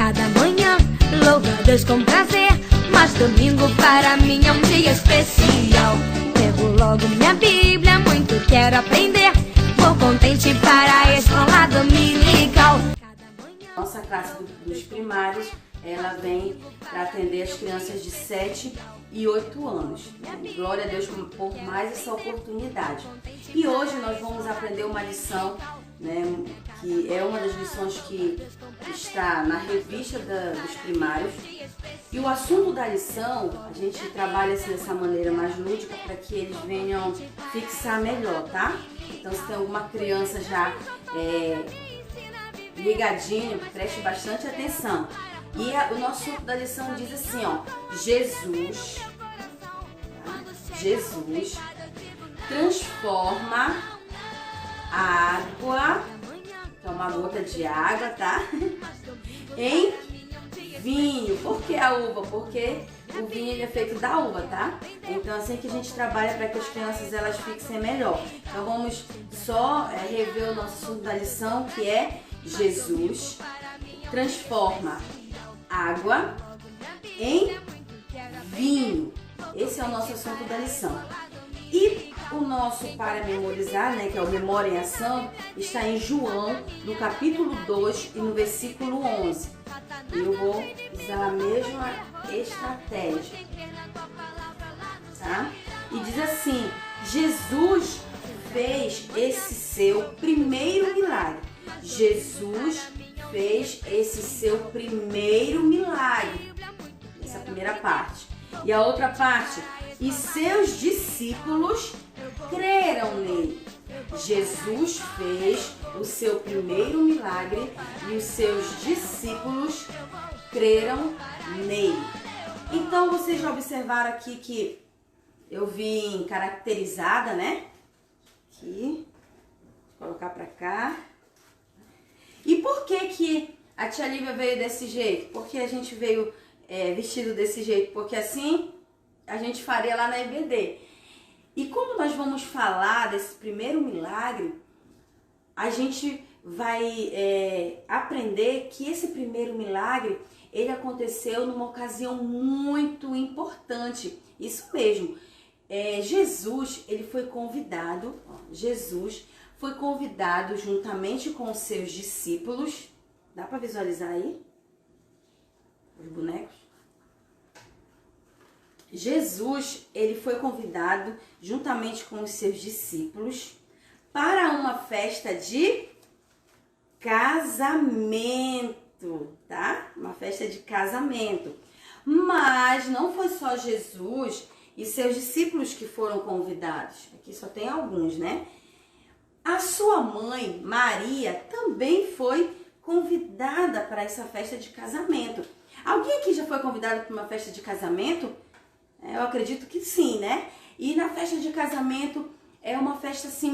Cada manhã louvo a Deus com prazer, mas domingo para mim é um dia especial. Pego logo minha Bíblia, muito quero aprender. Vou contente para a escola dominical. Nossa classe dos primários, ela vem para atender as crianças de 7 e 8 anos. Glória a Deus por mais essa oportunidade. E hoje nós vamos aprender uma lição, né, que é uma das lições que está na revista dos primários. E o assunto da lição, a gente trabalha assim, dessa maneira mais lúdica para que eles venham fixar melhor, tá? Então, se tem alguma criança já ligadinho, preste bastante atenção. E o nosso assunto da lição diz assim, ó: Jesus transforma a água, que é uma gota de água, tá? Em vinho. Por que a uva? Porque o vinho ele é feito da uva, tá? Então assim que a gente trabalha para que as crianças elas fixem melhor. Então vamos só rever o nosso assunto da lição, que é Jesus transforma água em vinho. Esse é o nosso assunto da lição. E o nosso para memorizar, né, que é o Memória em Ação, está em João, no capítulo 2 e no versículo 11. E eu vou usar a mesma estratégia, tá? E diz assim: Jesus fez esse seu primeiro milagre. Jesus fez esse seu primeiro milagre. Essa é a primeira parte. E a outra parte: e seus discípulos creram nele. Jesus fez o seu primeiro milagre e os seus discípulos creram nele. Então vocês já observaram aqui que eu vim caracterizada, né? Aqui, vou colocar pra cá. E por que a tia Lívia veio desse jeito? Porque a gente veio vestido desse jeito? Porque assim a gente faria lá na EBD. E como nós vamos falar desse primeiro milagre, a gente vai aprender que esse primeiro milagre, ele aconteceu numa ocasião muito importante. Isso mesmo. Jesus, ele foi convidado, Jesus foi convidado juntamente com os seus discípulos. Dá para visualizar aí? Os bonecos? Jesus, ele foi convidado juntamente com os seus discípulos para uma festa de casamento, tá? Uma festa de casamento. Mas não foi só Jesus e seus discípulos que foram convidados. Aqui só tem alguns, né? A sua mãe, Maria, também foi convidada para essa festa de casamento. Alguém aqui já foi convidado para uma festa de casamento? Eu acredito que sim, né? E na festa de casamento é uma festa assim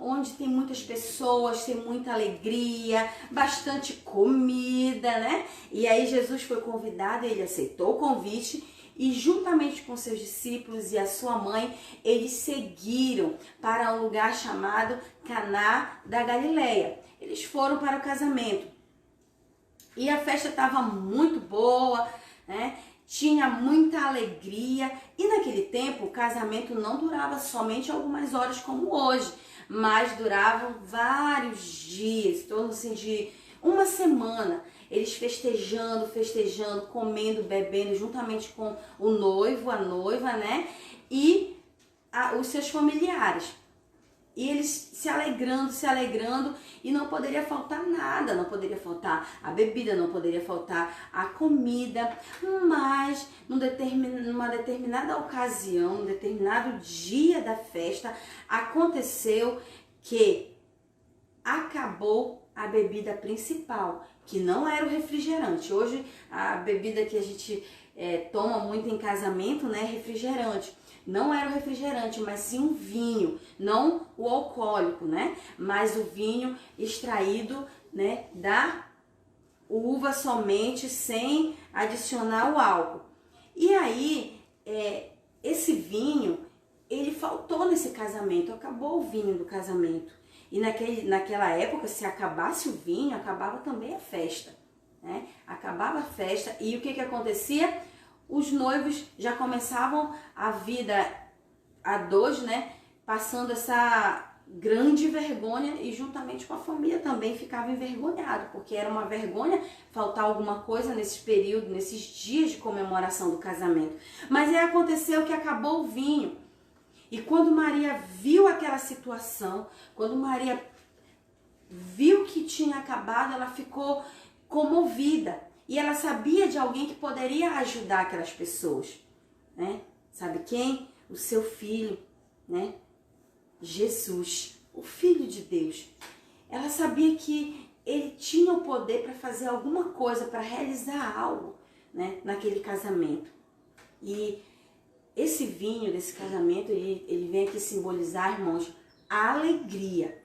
onde tem muitas pessoas, tem muita alegria, bastante comida, né? E aí Jesus foi convidado, ele aceitou o convite e juntamente com seus discípulos e a sua mãe, eles seguiram para um lugar chamado Caná da Galileia. Eles foram para o casamento. E a festa estava muito boa, né? Tinha muita alegria. E naquele tempo o casamento não durava somente algumas horas como hoje, mas duravam vários dias, em torno assim, de uma semana. Eles festejando, comendo, bebendo, juntamente com o noivo, a noiva, né? E os seus familiares. E eles se alegrando, e não poderia faltar nada, não poderia faltar a bebida, não poderia faltar a comida. Mas numa determinada ocasião, num determinado dia da festa, aconteceu que acabou a bebida principal, que não era o refrigerante. Hoje a bebida que a gente toma muito em casamento, né, é refrigerante. Não era o refrigerante, mas sim um vinho, não o alcoólico, né? Mas o vinho extraído, né, da uva somente, sem adicionar o álcool. E aí, esse vinho, ele faltou nesse casamento, acabou o vinho do casamento. E naquela época, se acabasse o vinho, acabava também a festa. né? Acabava a festa e o que acontecia? Os noivos já começavam a vida a dois, né? Passando essa grande vergonha e juntamente com a família também ficava envergonhado, porque era uma vergonha faltar alguma coisa nesse período, nesses dias de comemoração do casamento. Mas aí aconteceu que acabou o vinho. E quando Maria viu aquela situação, quando Maria viu que tinha acabado, ela ficou comovida. E ela sabia de alguém que poderia ajudar aquelas pessoas, né? Sabe quem? O seu filho, né? Jesus, o Filho de Deus. Ela sabia que ele tinha o poder para fazer alguma coisa, para realizar algo, né, naquele casamento. E esse vinho desse casamento, ele vem aqui simbolizar, irmãos, a alegria.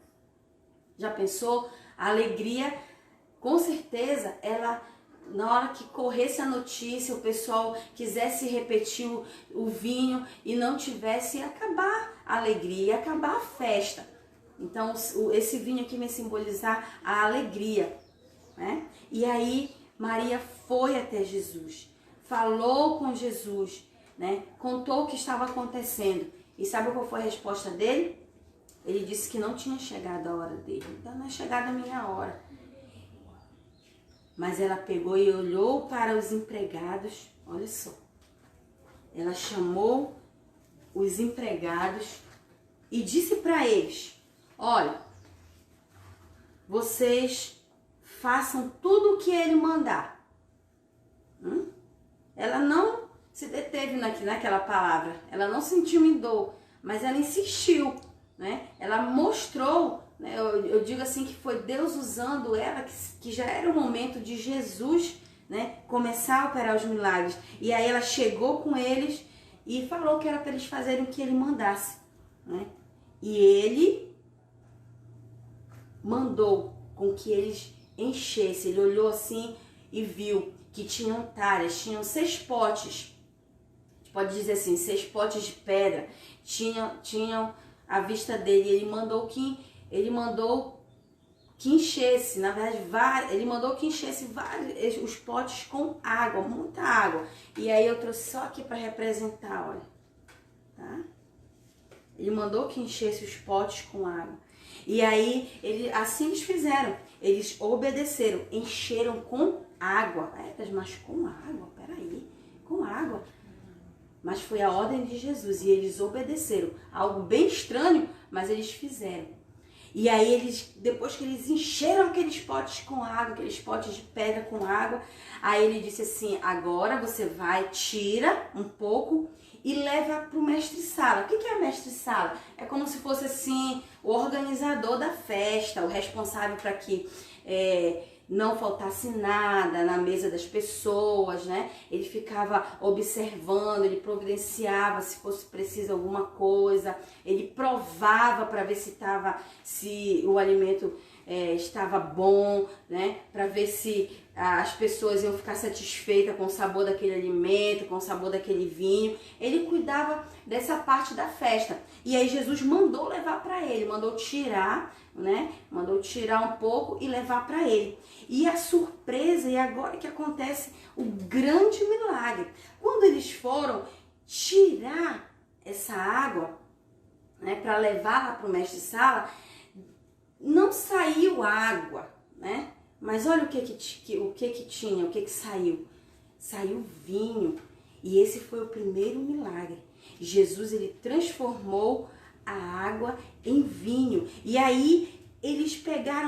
Já pensou? A alegria, com certeza, ela... Na hora que corresse a notícia, o pessoal quisesse repetir o vinho e não tivesse, ia acabar a alegria, ia acabar a festa. Então, esse vinho aqui vai simbolizar a alegria, né? E aí, Maria foi até Jesus, falou com Jesus, né? Contou o que estava acontecendo. E sabe qual foi a resposta dele? Ele disse que não tinha chegado a hora dele. Então, não é chegada a minha hora. Mas ela pegou e olhou para os empregados, olha só. Ela chamou os empregados e disse para eles, olha, vocês façam tudo o que ele mandar. Ela não se deteve naquela palavra, ela não se intimidou, mas ela insistiu, né? Ela mostrou, né? Eu digo assim que foi Deus usando ela, que já era o momento de Jesus, né, começar a operar os milagres. E aí ela chegou com eles e falou que era para eles fazerem o que ele mandasse, né? E ele mandou com que eles enchessem. Ele olhou assim e viu que tinham talhas, tinham 6 potes. A gente pode dizer assim, 6 potes de pedra. Tinham à vista dele. Ele mandou que enchesse, na verdade, ele mandou que enchesse os potes com água, muita água. E aí eu trouxe só aqui para representar, olha, tá? Ele mandou que enchesse os potes com água. E aí, assim eles fizeram, eles obedeceram, encheram com água. Mas com água? Peraí, com água. Mas foi a ordem de Jesus e eles obedeceram. Algo bem estranho, mas eles fizeram. E aí depois que eles encheram aqueles potes com água, aqueles potes de pedra com água, aí ele disse assim, agora você vai, tira um pouco e leva para o mestre-sala. O que é mestre-sala? É como se fosse assim, o organizador da festa, o responsável para que não faltasse nada na mesa das pessoas, né? Ele ficava observando, ele providenciava se fosse preciso alguma coisa, ele provava para ver se o alimento estava bom, né? Para ver se as pessoas iam ficar satisfeitas com o sabor daquele alimento, com o sabor daquele vinho. Ele cuidava dessa parte da festa. E aí Jesus mandou levar para ele, mandou tirar, né? Mandou tirar um pouco e levar para ele. E a surpresa, e agora que acontece o grande milagre. Quando eles foram tirar essa água, né, para levar lá para o mestre-sala, não saiu água, né? Mas olha o que tinha, o que saiu. Saiu vinho. E esse foi o primeiro milagre. Jesus, ele transformou a água em vinho. E aí eles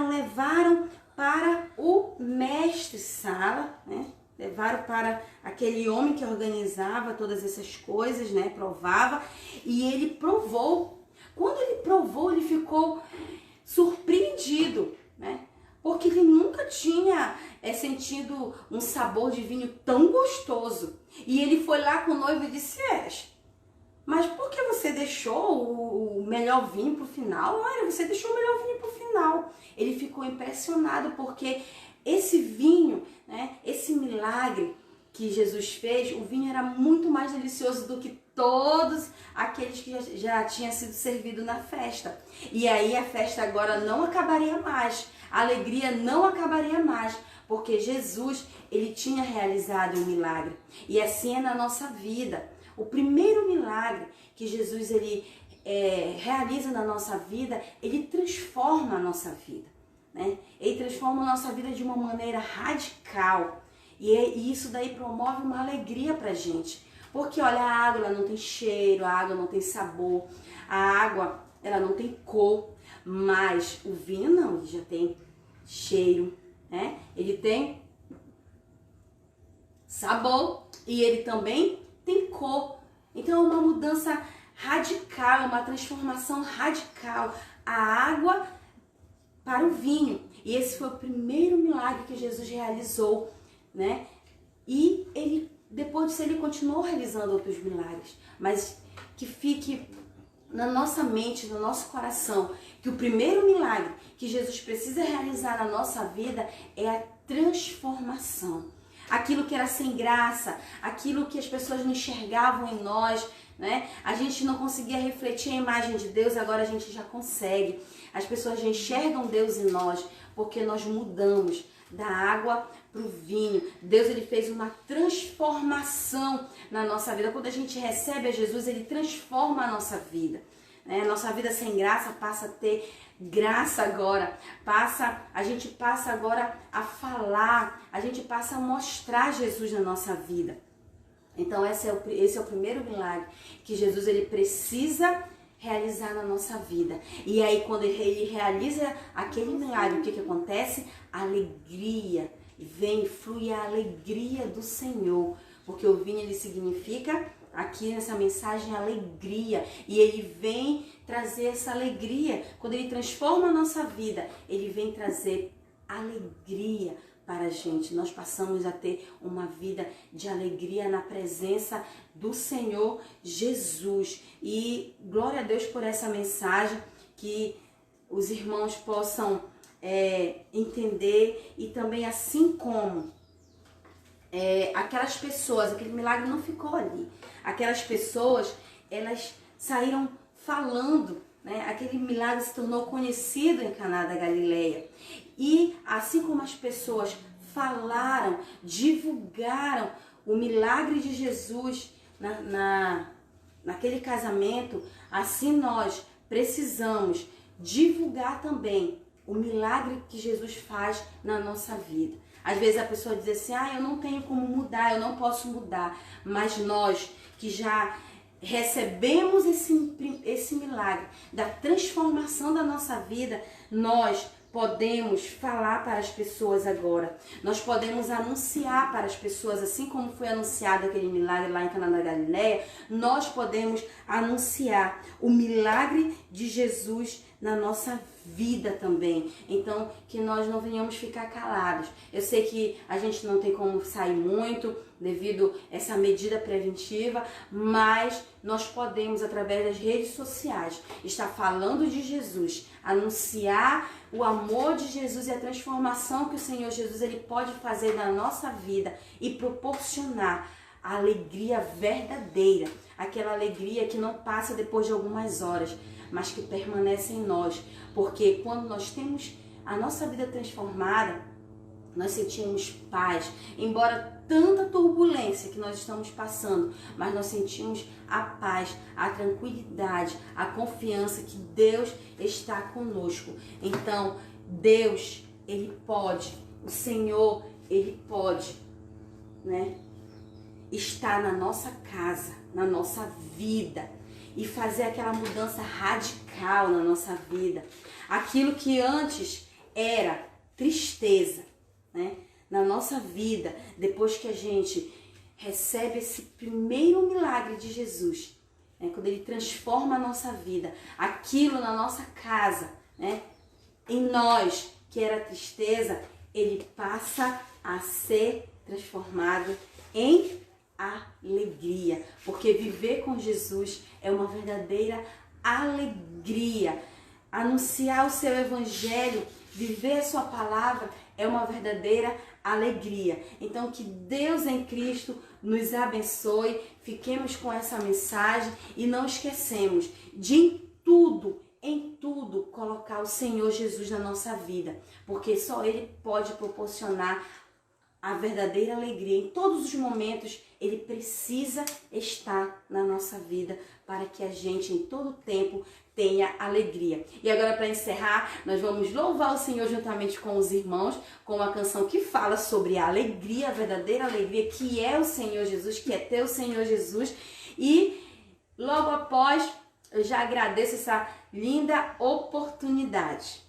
levaram para o mestre-sala, né? Levaram para aquele homem que organizava todas essas coisas, né? Provava. E ele provou. Quando ele provou, ele ficou surpreendido, né? Porque ele nunca tinha sentido um sabor de vinho tão gostoso. E ele foi lá com o noivo e disse, mas por que você deixou o melhor vinho para o final? Olha, você deixou o melhor vinho para o final. Ele ficou impressionado porque esse vinho, né, esse milagre que Jesus fez, o vinho era muito mais delicioso do que todos aqueles que já tinham sido servidos na festa. E aí a festa agora não acabaria mais. a alegria não acabaria mais, porque Jesus, ele tinha realizado um milagre. E assim é na nossa vida. O primeiro milagre que Jesus ele realiza na nossa vida, ele transforma a nossa vida, né? Ele transforma a nossa vida de uma maneira radical. E isso daí promove uma alegria pra gente. Porque, olha, a água ela não tem cheiro, a água não tem sabor, a água ela não tem cor, mas o vinho não, ele já tem cheiro, né? Ele tem sabor e ele também tem cor. Então é uma mudança radical, uma transformação radical. A água para o vinho. E esse foi o primeiro milagre que Jesus realizou, né? E ele, depois disso, ele continuou realizando outros milagres. Mas que fique na nossa mente, no nosso coração, que o primeiro milagre que Jesus precisa realizar na nossa vida é a transformação. Aquilo que era sem graça, aquilo que as pessoas não enxergavam em nós, né? A gente não conseguia refletir a imagem de Deus, agora a gente já consegue. As pessoas já enxergam Deus em nós, porque nós mudamos da água para o vinho. Deus ele fez uma transformação na nossa vida. Quando a gente recebe a Jesus, ele transforma a nossa vida, né? Nossa vida sem graça passa a ter graça agora. A gente passa agora a falar, a gente passa a mostrar Jesus na nossa vida. Então esse é o primeiro milagre que Jesus ele precisa realizar na nossa vida. E aí quando ele realiza aquele milagre, o que acontece? Alegria. Flui a alegria do Senhor. Porque o vinho ele significa, aqui nessa mensagem, alegria. E ele vem trazer essa alegria. Quando ele transforma a nossa vida, ele vem trazer alegria para a gente. Nós passamos a ter uma vida de alegria na presença do Senhor Jesus. E glória a Deus por essa mensagem, que os irmãos possam entender, e também assim como aquelas pessoas, aquele milagre não ficou ali. Aquelas pessoas, elas saíram falando, né? Aquele milagre se tornou conhecido em Caná da Galileia. E assim como as pessoas falaram, divulgaram o milagre de Jesus naquele casamento, assim nós precisamos divulgar também o milagre que Jesus faz na nossa vida. Às vezes a pessoa diz assim, eu não tenho como mudar, eu não posso mudar. Mas nós que já recebemos esse milagre da transformação da nossa vida, nós podemos falar para as pessoas agora. Nós podemos anunciar para as pessoas, assim como foi anunciado aquele milagre lá em Caná da Galileia, nós podemos anunciar o milagre de Jesus na nossa vida também. Então, que nós não venhamos ficar calados. Eu sei que a gente não tem como sair muito devido a essa medida preventiva, mas nós podemos, através das redes sociais, estar falando de Jesus, anunciar o amor de Jesus e a transformação que o Senhor Jesus ele pode fazer na nossa vida e proporcionar a alegria verdadeira, aquela alegria que não passa depois de algumas horas, mas que permanece em nós, porque quando nós temos a nossa vida transformada, nós sentimos paz, embora tanta turbulência que nós estamos passando, mas nós sentimos a paz, a tranquilidade, a confiança que Deus está conosco. Então, Deus, Ele pode, o Senhor, Ele pode, né, estar na nossa casa, na nossa vida, e fazer aquela mudança radical na nossa vida. Aquilo que antes era tristeza, né, na nossa vida, depois que a gente recebe esse primeiro milagre de Jesus, né, quando Ele transforma a nossa vida, aquilo na nossa casa, né, em nós, que era tristeza, Ele passa a ser transformado em alegria, porque viver com Jesus é uma verdadeira alegria. Anunciar o seu evangelho, viver a sua palavra é uma verdadeira alegria. Então que Deus em Cristo nos abençoe, fiquemos com essa mensagem e não esquecemos de em tudo em tudo colocar o Senhor Jesus na nossa vida, porque só Ele pode proporcionar a verdadeira alegria. Em todos os momentos, Ele precisa estar na nossa vida para que a gente, em todo tempo, tenha alegria. E agora, para encerrar, nós vamos louvar o Senhor juntamente com os irmãos, com uma canção que fala sobre a alegria, a verdadeira alegria, que é o Senhor Jesus, que é ter o Senhor Jesus. E logo após, eu já agradeço essa linda oportunidade.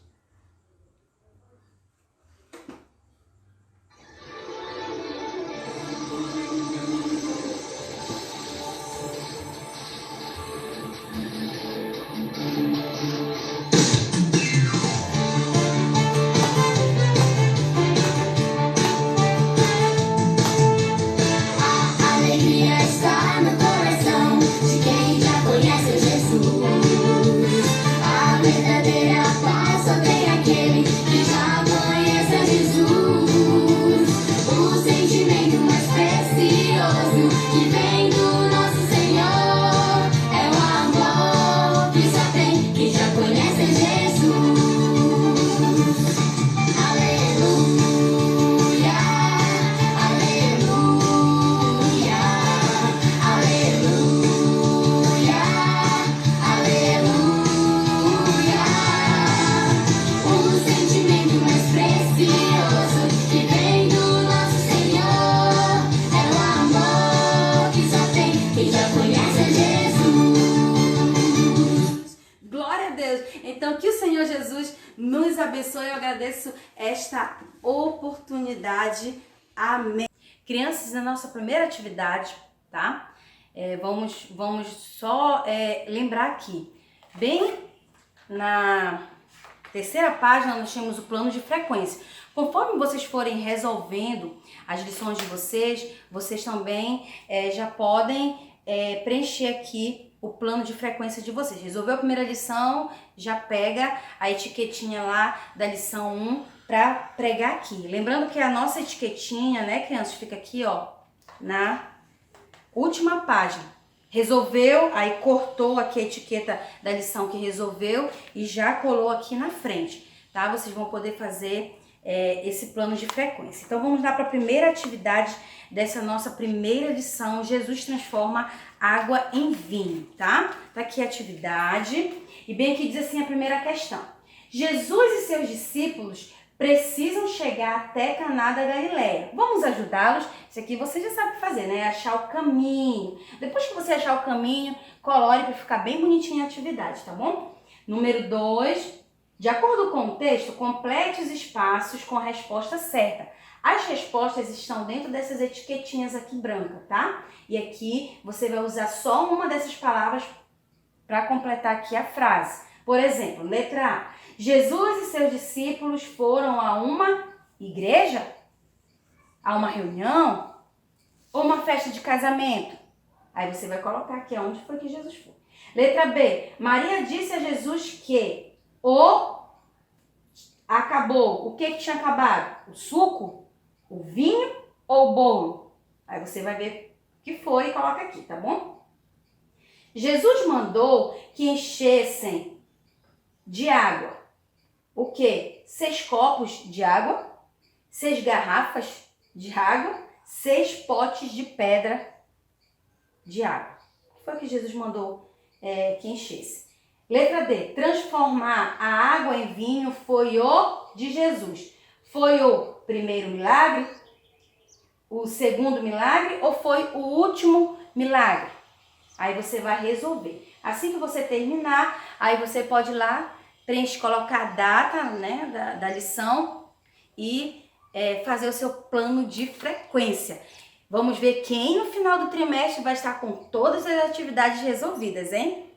Então, que o Senhor Jesus nos abençoe. Eu agradeço esta oportunidade. Amém. Crianças, na nossa primeira atividade, tá? Vamos só lembrar aqui. Bem na terceira página, nós temos o plano de frequência. Conforme vocês forem resolvendo as lições de vocês também já podem preencher aqui o plano de frequência de vocês. Resolveu a primeira lição, já pega a etiquetinha lá da lição 1 para pregar aqui. Lembrando que a nossa etiquetinha, né, crianças, fica aqui, ó, na última página. Resolveu, aí cortou aqui a etiqueta da lição que resolveu e já colou aqui na frente, tá? Vocês vão poder fazer esse plano de frequência. Então vamos lá para a primeira atividade dessa nossa primeira lição. Jesus transforma água em vinho, tá? Tá aqui a atividade e bem aqui diz assim a primeira questão. Jesus e seus discípulos precisam chegar até Caná da Galileia. Vamos ajudá-los? Isso aqui você já sabe fazer, né? Achar o caminho. Depois que você achar o caminho, colore para ficar bem bonitinha a atividade, tá bom? Número 2. De acordo com o texto, complete os espaços com a resposta certa. As respostas estão dentro dessas etiquetinhas aqui brancas, tá? E aqui você vai usar só uma dessas palavras para completar aqui a frase. Por exemplo, letra A. Jesus e seus discípulos foram a uma igreja? A uma reunião? Ou uma festa de casamento? Aí você vai colocar aqui onde foi que Jesus foi. Letra B. Maria disse a Jesus que acabou. O que tinha acabado? O suco? O vinho ou o bolo? Aí você vai ver o que foi e coloca aqui, tá bom? Jesus mandou que enchessem de água. O quê? 6 copos de água, 6 garrafas de água, 6 potes de pedra de água. O que foi que Jesus mandou que enchesse? Letra D. Transformar a água em vinho foi o de Jesus. Foi o primeiro milagre, o segundo milagre ou foi o último milagre? Aí você vai resolver. Assim que você terminar, aí você pode ir lá, colocar a data, né, da lição e fazer o seu plano de frequência. Vamos ver quem no final do trimestre vai estar com todas as atividades resolvidas, hein?